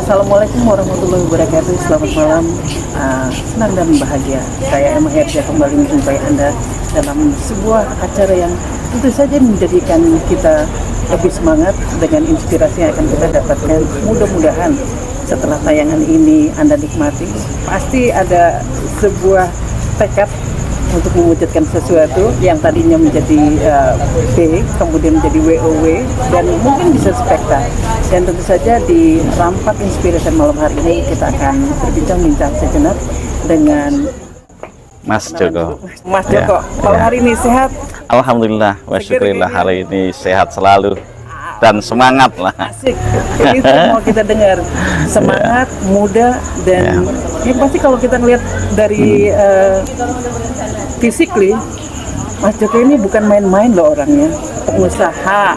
Assalamualaikum warahmatullahi wabarakatuh. Selamat malam, senang dan bahagia. Saya Emma Herja kembali menjumpai Anda dalam sebuah acara yang tentu saja menjadikan kita lebih semangat dengan inspirasi yang akan kita dapatkan. Mudah-mudahan setelah tayangan ini Anda nikmati, pasti ada sebuah tekad untuk mewujudkan sesuatu yang tadinya menjadi B, kemudian menjadi WOW, dan mungkin bisa spekta. Dan tentu saja di Rampak Inspirasi malam hari ini kita akan berbincang-bincang sejenak dengan Mas Joko. Mas Joko, malam hari ini sehat? Alhamdulillah, wa syukurillah, hari ini sehat selalu dan semangat lah. Asik, itu mau kita dengar. Semangat, muda, dan yang pasti kalau kita lihat dari physically, Mas Joko ini bukan main-main loh orangnya. Pengusaha,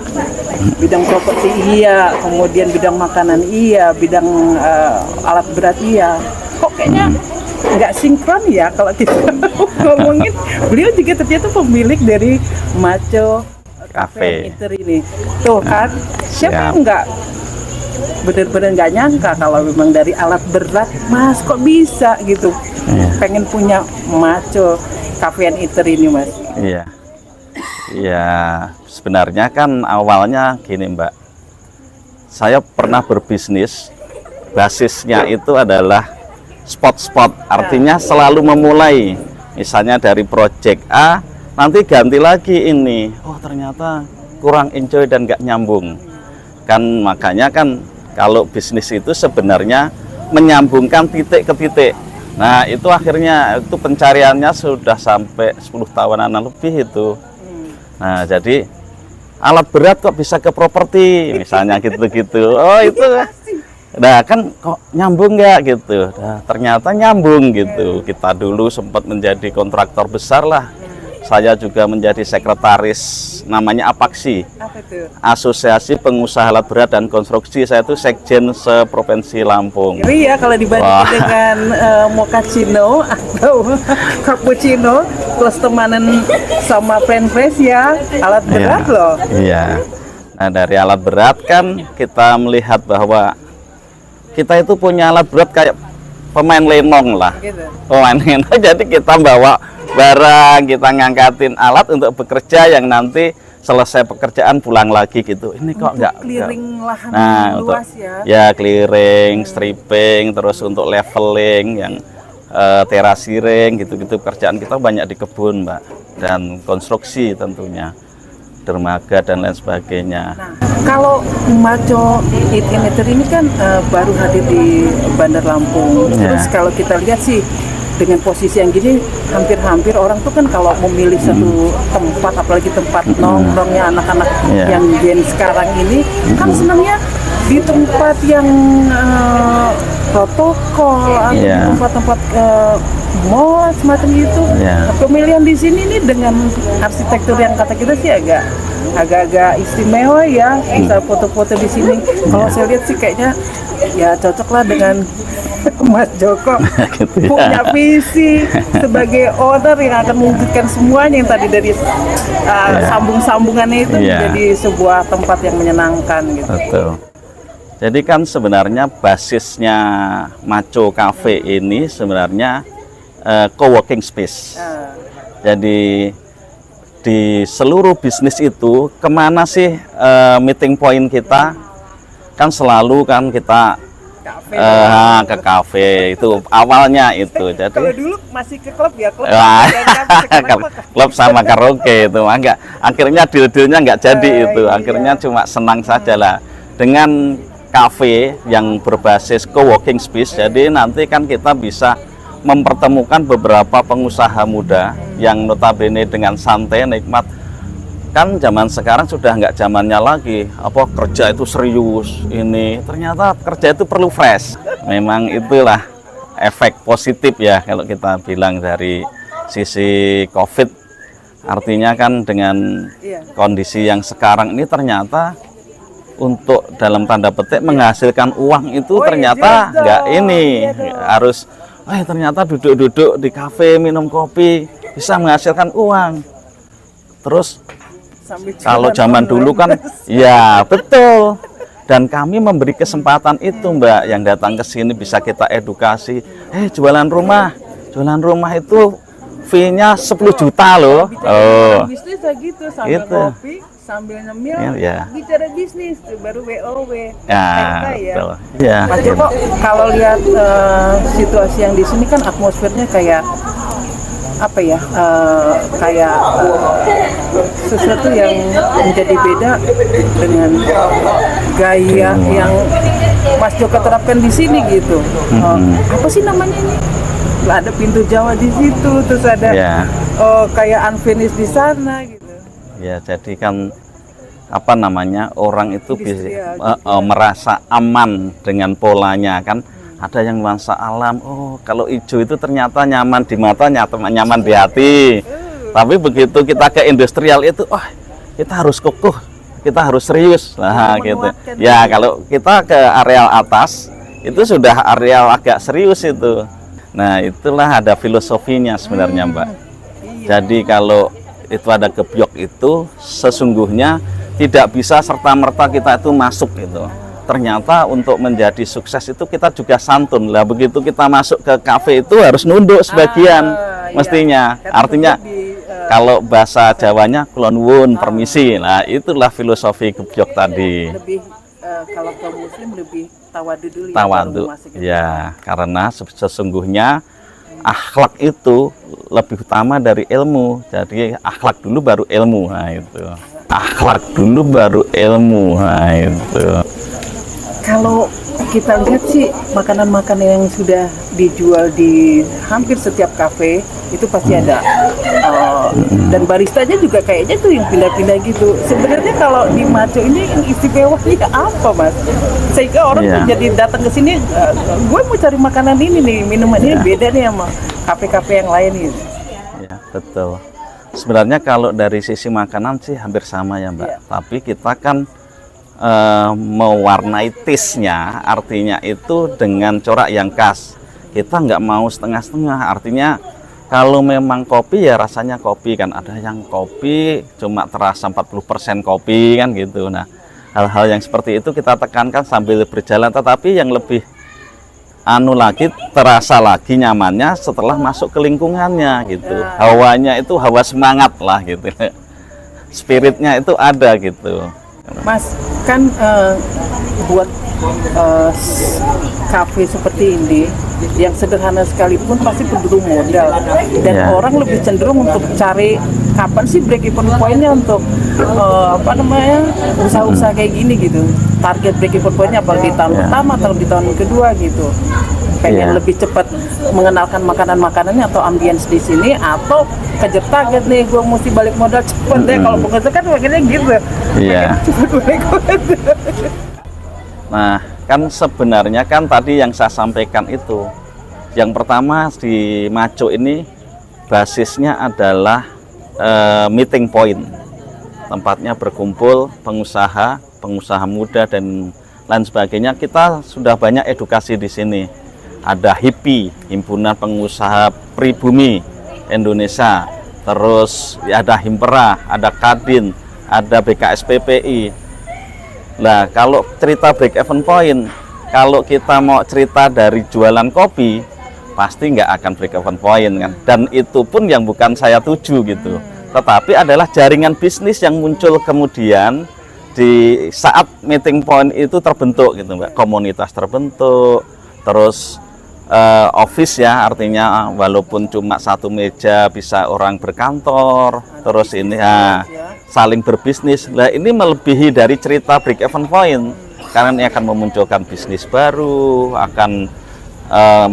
bidang properti iya, kemudian bidang makanan iya, bidang alat berat iya. Kok kayaknya nggak sinkron ya kalau kita ngomongin. Beliau juga ternyata pemilik dari Maco Cafe Eatery ini. Tuh kan, siapa yang nggak benar-benar nggak nyangka kalau memang dari alat berat, Mas kok bisa gitu. Pengen punya Maco Cafe Eatery ini, Mas. Iya. Ya, sebenarnya kan awalnya gini, Mbak. Saya pernah berbisnis, basisnya itu adalah spot-spot, artinya selalu memulai. Misalnya dari project A, nanti ganti lagi ini. Oh, ternyata kurang enjoy dan nggak nyambung. Kan makanya kan kalau bisnis itu sebenarnya menyambungkan titik ke titik. Nah, itu akhirnya itu pencariannya sudah sampai 10 tahunan lebih itu. Nah, jadi alat berat kok bisa ke properti, misalnya gitu-gitu. Oh, itu. Nah, kan kok nyambung nggak gitu. Nah, ternyata nyambung gitu. Kita dulu sempat menjadi kontraktor besar lah. Saya juga menjadi sekretaris namanya APAKSI, Asosiasi Pengusaha Alat Berat dan Konstruksi. Saya itu sekjen se-Provinsi Lampung. Iya, kalau dibanding dengan mochaccino atau cappuccino plus temanan sama french fries ya, alat berat loh. Iya. Nah, dari alat berat kan kita melihat bahwa kita itu punya alat berat kayak pemain lenong lah. Gitu. Pemain lenong, jadi kita bawa barang, kita ngangkatin alat untuk bekerja yang nanti selesai pekerjaan pulang lagi gitu. Ini kok nggak clearing lahan luas ya? Ya, clearing, stripping, terus untuk leveling, yang terasiring gitu-gitu. Pekerjaan kita banyak di kebun, Mbak, dan konstruksi tentunya, dermaga dan lain sebagainya. Nah, kalau Maco Eatery ini kan baru hadir di Bandar Lampung. Terus kalau kita lihat sih dengan posisi yang gini, hampir-hampir orang tuh kan kalau memilih satu tempat, apalagi tempat nongkrongnya anak-anak yang gen sekarang ini, kan senangnya di tempat yang protokol atau tempat-tempat mall semacam itu. Pemilihan di sini nih dengan arsitektur yang kata kita sih agak-agak istimewa ya, bisa foto-foto di sini. Kalau saya lihat sih kayaknya ya cocok lah dengan Mas Joko gitu, punya visi sebagai owner yang akan mewujudkan semuanya yang tadi dari sambung-sambungannya itu menjadi sebuah tempat yang menyenangkan gitu. Betul. Jadi kan sebenarnya basisnya Maco Cafe ini sebenarnya co-working space. Jadi di seluruh bisnis itu kemana sih meeting point kita? Kan selalu kan kita ke kafe itu awalnya itu. Jadi kalau dulu masih ke klub ya, klub sama karaoke itu enggak, akhirnya deal-dealnya enggak jadi itu, akhirnya cuma senang saja lah dengan kafe yang berbasis co-working space. Jadi nanti kan kita bisa mempertemukan beberapa pengusaha muda yang notabene dengan santai nikmat. Kan zaman sekarang sudah nggak zamannya lagi apa kerja itu serius, ini ternyata kerja itu perlu fresh. Memang itulah efek positif ya kalau kita bilang dari sisi COVID. Artinya kan dengan kondisi yang sekarang ini ternyata untuk dalam tanda petik menghasilkan uang itu ternyata nggak ini harus ternyata duduk-duduk di kafe minum kopi bisa menghasilkan uang. Terus kalau zaman dulu kan ya betul, Dan kami memberi kesempatan itu, Mbak, yang datang ke sini bisa kita edukasi. Jualan rumah itu fee-nya 10 juta loh. Bicara bisnis lah gitu, sambil Gitu. ngopi, sambil nyemil, Ya. bicara bisnis, tuh, baru WOW. Ya, betul. Ya. Mas Joko, kalau lihat situasi yang di sini kan atmosfernya kayak apa ya, sesuatu yang menjadi beda dengan gaya yang Mas Joko terapkan di sini gitu. Apa sih namanya ini? Ada pintu Jawa di situ, terus ada Ya. kayak unfinished di sana gitu. Ya, jadi kan apa namanya, orang itu bisa Industrial, merasa aman dengan polanya kan. Ada yang nuansa alam, oh kalau hijau itu ternyata nyaman di mata, nyaman di hati. Tapi begitu kita ke industrial itu, kita harus kokoh, kita harus serius. Nah gitu. Ya kalau kita ke areal atas itu sudah areal agak serius itu. Nah itulah ada filosofinya sebenarnya, Mbak. Jadi kalau itu ada gebyok itu sesungguhnya tidak bisa serta-merta kita itu masuk gitu. Ternyata untuk menjadi sukses itu kita juga santun lah. Begitu kita masuk ke kafe itu harus nunduk sebagian mestinya. Iya. Artinya kalau bahasa Jawanya kulon wun, permisi. Nah itulah filosofi gebyok tadi. Lebih kalau kaum muslim lebih tawadu dulu ya, Tawadu. baru masuk ke Ya, karena sesungguhnya akhlak itu lebih utama dari ilmu. Jadi akhlak dulu baru ilmu. Nah itu. Akhlak dulu baru ilmu. Nah itu. Kalau kita lihat sih makanan-makanan yang sudah dijual di hampir setiap kafe itu pasti ada, dan baristanya juga kayaknya tuh yang pindah-pindah gitu. Sebenarnya kalau di Maco ini yang istimewanya apa, Mas? Sehingga orang tuh jadi datang ke sini, gue mau cari makanan ini nih, minuman ini beda nih sama kafe-kafe yang lain gitu. Ya, betul. Sebenarnya kalau dari sisi makanan sih hampir sama ya, Mbak. Tapi kita kan mewarnai taste-nya, artinya itu dengan corak yang khas. Kita nggak mau setengah-setengah, artinya kalau memang kopi ya rasanya kopi kan. Ada yang kopi cuma terasa 40% kopi kan gitu. Nah, hal-hal yang seperti itu kita tekankan sambil berjalan, tetapi yang lebih lagi terasa lagi nyamannya setelah masuk ke lingkungannya gitu. Hawanya itu hawa semangat lah gitu. Spiritnya itu ada gitu. Mas, kan buat kafe seperti ini yang sederhana sekalipun pasti perlu modal, dan orang lebih cenderung untuk cari kapan sih break even point-nya untuk usaha-usaha kayak gini gitu. Target break even point-nya apa di tahun pertama atau di tahun kedua gitu. Pengen lebih cepat mengenalkan makanan-makanannya atau ambience di sini, atau kejar target nih, gue mesti balik modal cepet deh. Kalau pengusaha kan pengennya gitu. Cepet balik modal. Nah, kan sebenarnya kan tadi yang saya sampaikan itu, yang pertama di Maco ini basisnya adalah meeting point, tempatnya berkumpul pengusaha muda dan lain sebagainya. Kita sudah banyak edukasi di sini. Ada HIPI, Himpunan Pengusaha Pribumi Indonesia, terus ada Himpera, ada Kadin, ada BKSPPI. Nah, kalau cerita break even point, kalau kita mau cerita dari jualan kopi, pasti nggak akan break even point kan. Dan itu pun yang bukan saya tuju gitu. Tetapi adalah jaringan bisnis yang muncul kemudian di saat meeting point itu terbentuk gitu, Mbak. Komunitas terbentuk, terus office ya, artinya walaupun cuma satu meja bisa orang berkantor, terus ini saling berbisnis. Nah, ini melebihi dari cerita break even point, karena ini akan memunculkan bisnis baru, akan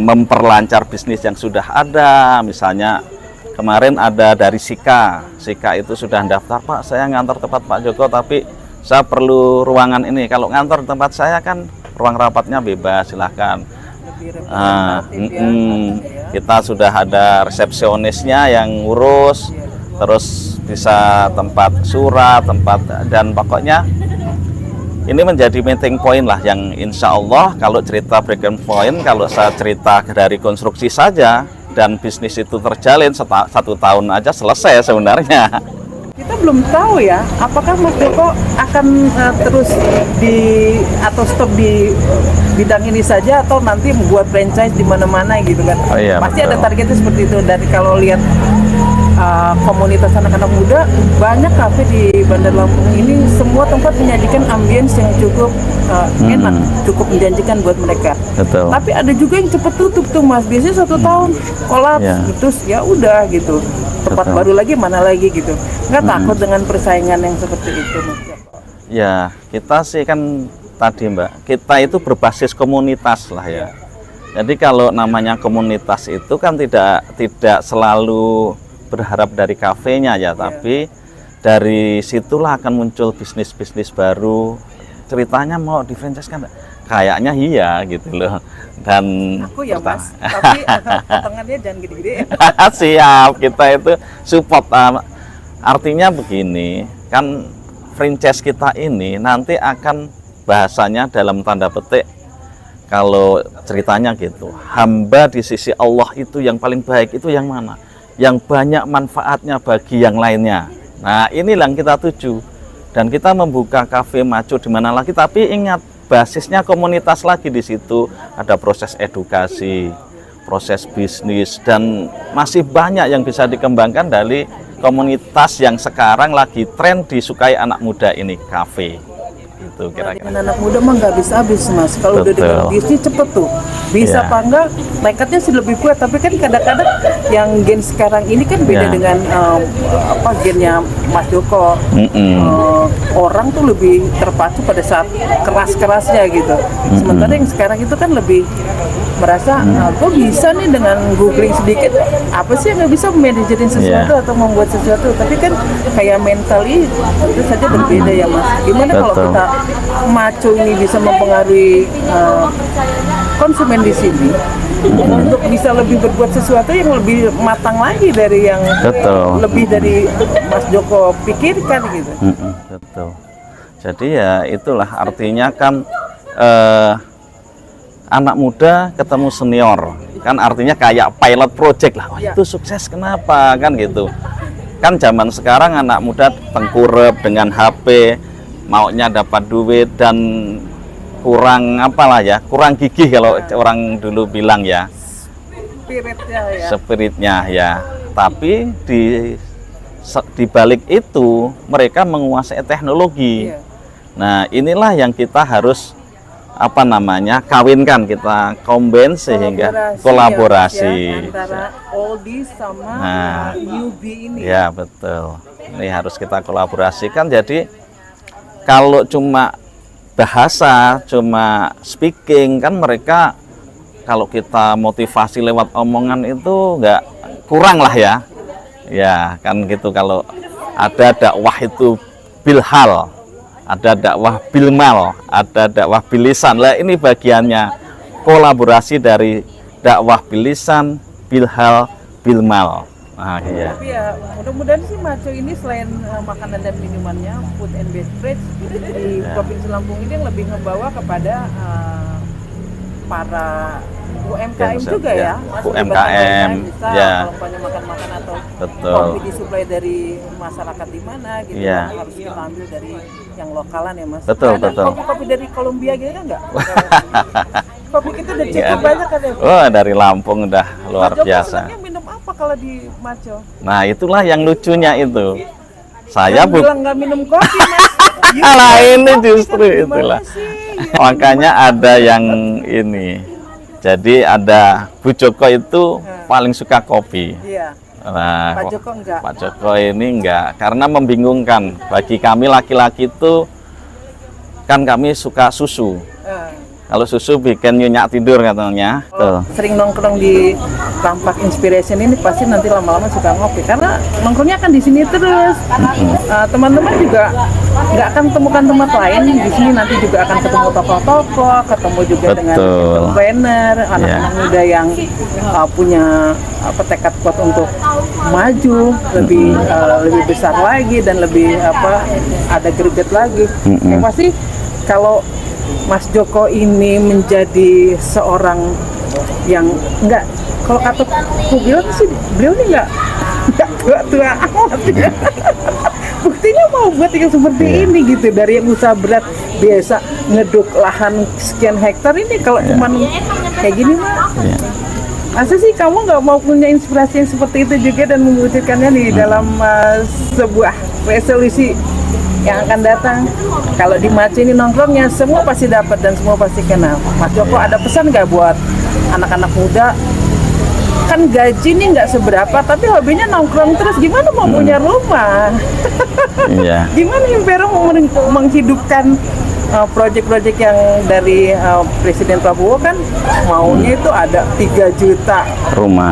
memperlancar bisnis yang sudah ada. Misalnya kemarin ada dari Sika itu sudah daftar, Pak, saya ngantor tempat Pak Joko tapi saya perlu ruangan ini. Kalau ngantor di tempat saya kan ruang rapatnya bebas, silahkan. Kita sudah ada resepsionisnya yang ngurus, terus bisa tempat surat, dan pokoknya ini menjadi meeting point lah yang insya Allah kalau cerita break even point, kalau saya cerita dari konstruksi saja dan bisnis itu terjalin 1 tahun aja selesai sebenarnya. Kita belum tahu ya, apakah Mas Joko akan terus atau stop di bidang ini saja atau nanti membuat franchise di mana-mana gitu kan? Oh iya, pasti betul. ada targetnya seperti itu. Dari kalau lihat komunitas anak-anak muda, banyak kafe di Bandar Lampung ini semua tempat menyajikan ambience yang cukup enak, cukup menjanjikan buat mereka. Betul. Tapi ada juga yang cepet tutup tuh Mas, biasanya 1 tahun kolaps, Ya. terus ya udah gitu. Tempat Betul. baru lagi mana lagi gitu. Nggak takut dengan persaingan yang seperti itu Mas Joko? Ya, kita sih kan tadi Mbak, kita itu berbasis komunitas lah ya. Jadi kalau namanya komunitas itu kan tidak selalu berharap dari kafenya ya, tapi dari situlah akan muncul bisnis-bisnis baru. Ceritanya mau di franchise kan kayaknya iya gitu loh. Dan Aku ya Mas, tapi potongannya jangan gede-gede. siap, kita itu support. Artinya begini, kan franchise kita ini nanti akan bahasanya dalam tanda petik, kalau ceritanya gitu, hamba di sisi Allah itu yang paling baik itu yang mana? Yang banyak manfaatnya bagi yang lainnya. Nah, inilah yang kita tuju. Dan kita membuka kafe maco di mana lagi, tapi ingat basisnya komunitas lagi di situ. Ada proses edukasi, proses bisnis, dan masih banyak yang bisa dikembangkan dari komunitas yang sekarang lagi tren disukai anak muda ini, kafe. Itu kira-kira. Dengan anak muda mah nggak habis-habis Mas. Kalau udah dengan Betul. bisnis cepet tuh. Bisa Iya. apa enggak, nekatnya sih lebih kuat. Tapi kan kadang-kadang yang gen sekarang ini kan beda Iya. dengan gennya Mas Joko. Orang tuh lebih terpacu pada saat keras-kerasnya gitu. Sementara yang sekarang itu kan lebih merasa, kok bisa nih dengan googling sedikit, apa sih yang nggak bisa manajerin sesuatu Iya. atau membuat sesuatu. Tapi kan kayak mentally itu saja berbeda ya Mas. Gimana kalau Betul. kita maco ini bisa mempengaruhi konsumen di sini untuk bisa lebih berbuat sesuatu yang lebih matang lagi dari yang Betul. lebih dari Mas Joko pikirkan gitu. Betul. Jadi ya itulah artinya kan anak muda ketemu senior, kan artinya kayak pilot project lah. Wah, itu sukses kenapa kan gitu. Kan zaman sekarang anak muda tengkurap dengan HP, maunya dapat duit dan kurang apalah ya, kurang gigih kalau orang dulu bilang ya. Spiritnya ya. Spiritnya ya. Tapi di balik itu mereka menguasai teknologi. Iya. Nah, inilah yang kita harus kawinkan, kita combine sehingga kolaborasi. Ya, antara oldies sama newbie ini. Ya, betul. Ini harus kita kolaborasikan. Jadi kalau cuma bahasa, cuma speaking, kan mereka kalau kita motivasi lewat omongan itu nggak kurang lah ya. Ya, kan gitu. Kalau ada dakwah itu bilhal, ada dakwah bilmal, ada dakwah bilisan. Lah ini bagiannya kolaborasi dari dakwah bilisan, bilhal, bilmal. Nah, iya. Tapi ya mudah-mudahan sih maco ini selain makanan dan minumannya, food and beverage di Provinsi Lampung ini yang lebih ngebawa kepada para UMKM Ya, juga ya. UMKM, UMKM bisa ya. kalau banyak makan-makan atau Betul. kopi disuplai dari masyarakat di mana gitu Ya. kan, harus kita ambil dari yang lokalan ya Mas. Betul, Ada betul. kopi-kopi dari Kolombia gitu kan enggak? Kopi kita udah cukup Nggak ada. banyak kan ya. Oh, dari Lampung udah luar Mas Joko biasa. senangnya minum apa kalau di maco? Nah, itulah yang lucunya itu. Saya Yang bilang nggak minum kopi Mas. Nah, ini Kopi justru kan gimana itulah. sih? Makanya ada yang ini. Jadi ada Bu Joko itu paling suka kopi. Iya. Nah, Pak Joko enggak. Pak Joko ini enggak, karena membingungkan. Bagi kami laki-laki itu kan kami suka susu. Kalau susu bikin nyenyak tidur katanya. Tuh. Sering nongkrong di Tampak Inspiration ini pasti nanti lama-lama suka ngopi karena nongkrongnya kan di sini terus. Teman-teman juga nggak akan temukan tempat lain di sini, nanti juga akan ketemu tokoh-tokoh, ketemu juga dengan Betul. entrepreneur, anak-anak muda yang punya tekad kuat untuk maju lebih besar lagi dan lebih ada greget lagi. Yang pasti kalau Mas Joko ini menjadi seorang yang enggak, kalau kata ku bilang sih beliau ini enggak tua-tua amat ya. buktinya mau buat yang seperti ini gitu, dari yang usaha berat biasa ngeduk lahan sekian hektar ini kalau cuman kayak gini mah. Masa sih kamu nggak mau punya inspirasi yang seperti itu juga dan mewujudkannya di dalam sebuah resolusi yang akan datang? Kalau di Maci ini nongkrongnya semua pasti dapat dan semua pasti kenal. Mas Joko ada pesan nggak buat anak-anak muda? Kan gaji ini nggak seberapa, tapi hobinya nongkrong terus, gimana mau punya rumah? Gimana Impero mau menghidupkan proyek-proyek yang dari Presiden Prabowo kan maunya itu ada 3 juta rumah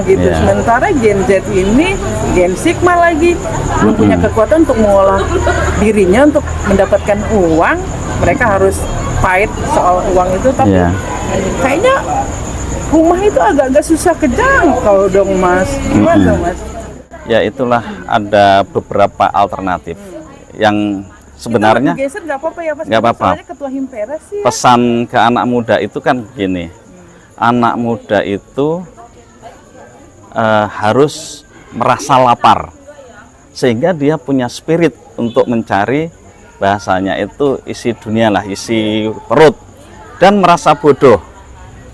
gitu. Sementara Gen Z ini, Gen Sigma lagi belum punya kekuatan untuk mengolah dirinya untuk mendapatkan uang. Mereka harus fight soal uang itu, tapi kayaknya rumah itu agak-agak susah kejangkau dong Mas. Gimana Mas? Ya itulah, ada beberapa alternatif yang sebenarnya nggak apa-apa ya Mas. Nggak apa-apa. Ketua Himpera sih. Pesan ke anak muda itu kan gini, anak muda itu harus merasa lapar sehingga dia punya spirit untuk mencari, bahasanya itu isi dunia lah, isi perut, dan merasa bodoh.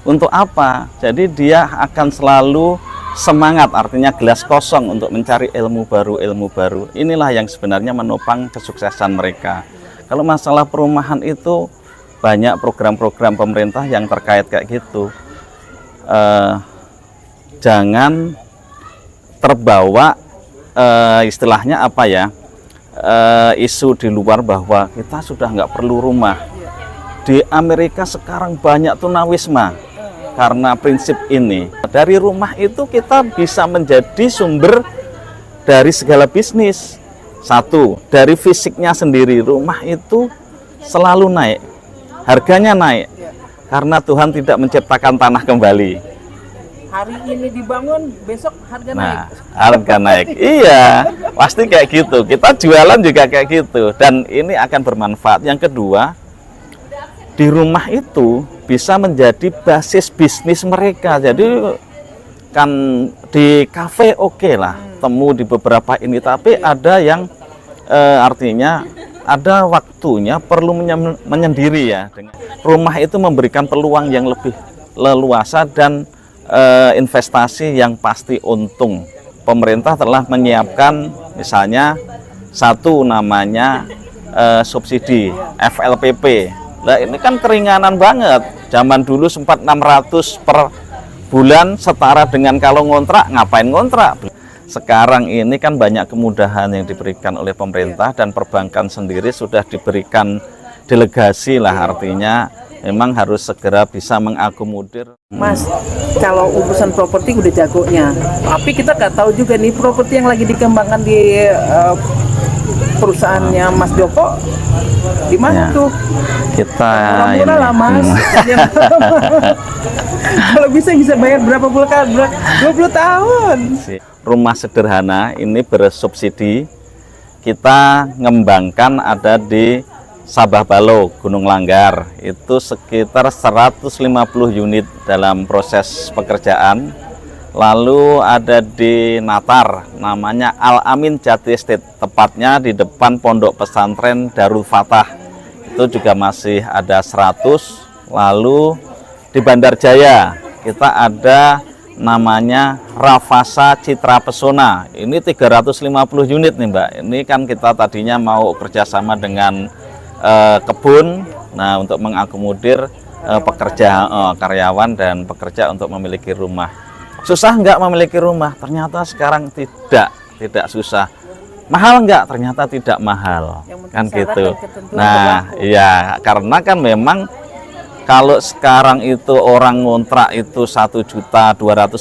Untuk apa? Jadi dia akan selalu semangat, artinya gelas kosong untuk mencari ilmu baru. Inilah yang sebenarnya menopang kesuksesan mereka. Kalau masalah perumahan itu banyak program-program pemerintah yang terkait kayak gitu. Jangan terbawa istilahnya apa ya, isu di luar bahwa kita sudah nggak perlu rumah. Di Amerika sekarang banyak tunawisma karena prinsip ini. Dari rumah itu kita bisa menjadi sumber dari segala bisnis. Satu, dari fisiknya sendiri, rumah itu selalu naik, harganya naik, karena Tuhan tidak menciptakan tanah kembali. Hari ini dibangun, besok harga naik. Harga naik, iya, pasti kayak gitu. Kita jualan juga kayak gitu, dan ini akan bermanfaat. Yang kedua, di rumah itu bisa menjadi basis bisnis mereka. Jadi kan di kafe oke lah, temu di beberapa ini, tapi ada yang artinya ada waktunya perlu menyendiri ya. Rumah itu memberikan peluang yang lebih leluasa dan investasi yang pasti untung. Pemerintah telah menyiapkan misalnya satu namanya subsidi FLPP. Nah ini kan keringanan banget. Zaman dulu sempat 600 per bulan, setara dengan kalau ngontrak, ngapain ngontrak? Sekarang ini kan banyak kemudahan yang diberikan oleh pemerintah, dan perbankan sendiri sudah diberikan delegasi lah, artinya memang harus segera bisa mengakomodir. Mas, kalau urusan properti udah jagonya, tapi kita nggak tahu juga nih properti yang lagi dikembangkan di perusahaannya Mas Joko di mana tuh? Kita murah lah Mas. Kalau bisa bayar berapa bulan? 20 tahun. Rumah sederhana ini bersubsidi, kita ngembangkan ada di Sabah Balo, Gunung Langgar, itu sekitar 150 unit dalam proses pekerjaan. Lalu ada di Natar, namanya Al Amin Jati Estate, tepatnya di depan Pondok Pesantren Darul Fatah, itu juga masih ada 100. Lalu di Bandar Jaya kita ada namanya Rafasa Citra Pesona, ini 350 unit nih Mbak. Ini kan kita tadinya mau kerjasama dengan kebun, nah untuk mengakomodir pekerja, karyawan dan pekerja untuk memiliki rumah. Susah nggak memiliki rumah? Ternyata sekarang tidak susah. Mahal nggak? Ternyata tidak mahal, kan gitu. Nah iya, karena kan memang kalau sekarang itu orang ngontrak itu 1.250.000,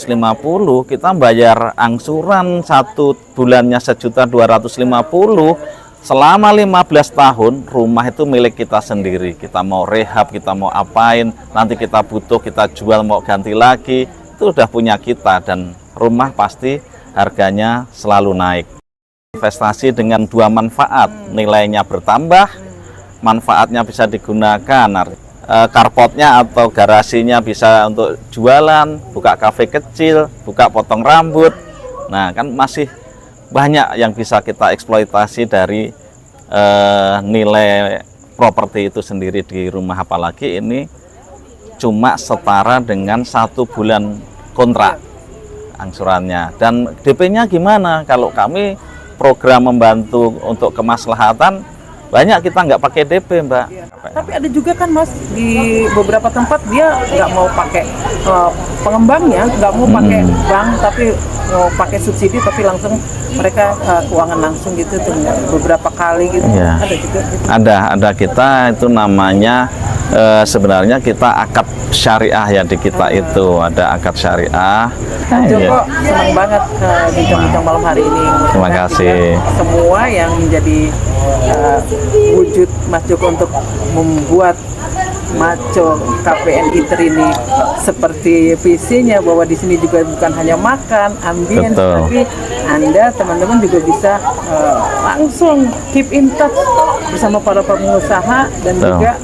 kita bayar angsuran satu bulannya 1.250.000. Selama 15 tahun rumah itu milik kita sendiri. Kita mau rehab, kita mau apain, nanti kita butuh, kita jual, mau ganti lagi, itu udah punya kita, dan rumah pasti harganya selalu naik. Investasi dengan dua manfaat, nilainya bertambah, manfaatnya bisa digunakan, carportnya atau garasinya bisa untuk jualan, buka kafe kecil, buka potong rambut. Nah kan masih banyak yang bisa kita eksploitasi dari nilai properti itu sendiri di rumah, apalagi ini cuma setara dengan 1 bulan kontrak angsurannya. Dan DP-nya gimana? Kalau kami program membantu untuk kemaslahatan, banyak kita nggak pakai DP, Mbak. Tapi ada juga kan Mas, di beberapa tempat dia nggak mau pakai pengembangnya, nggak mau pakai bank, tapi mau pakai subsidi, tapi langsung mereka keuangan langsung gitu dengan beberapa kali gitu. Ya. Ada juga gitu. Ada kita itu namanya sebenarnya kita akad syariah ya, di kita itu ada akad syariah. Joko, senang banget bincang-bincang malam hari ini. Terima kasih. Semua yang menjadi wujud Mas Joko untuk membuat Maco KPNI Trini seperti visinya, bahwa di sini juga bukan hanya makan, ambience, tapi Anda teman-teman juga bisa langsung keep in touch bersama para pengusaha dan juga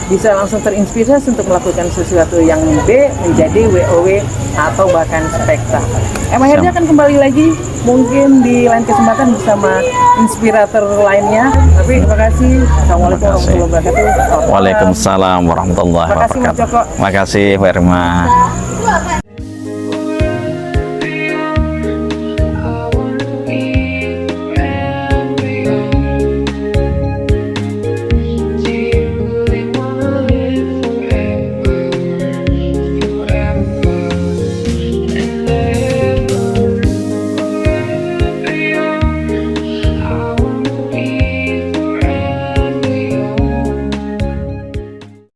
bisa langsung terinspirasi untuk melakukan sesuatu yang B menjadi WOW atau bahkan spekta. Akhirnya akan kembali lagi mungkin di lain kesempatan bersama inspirator lainnya. Tapi terima kasih. Assalamualaikum warahmatullahi wabarakatuh. Waalaikumsalam warahmatullahi wabarakatuh. Terima kasih, Pak Irma.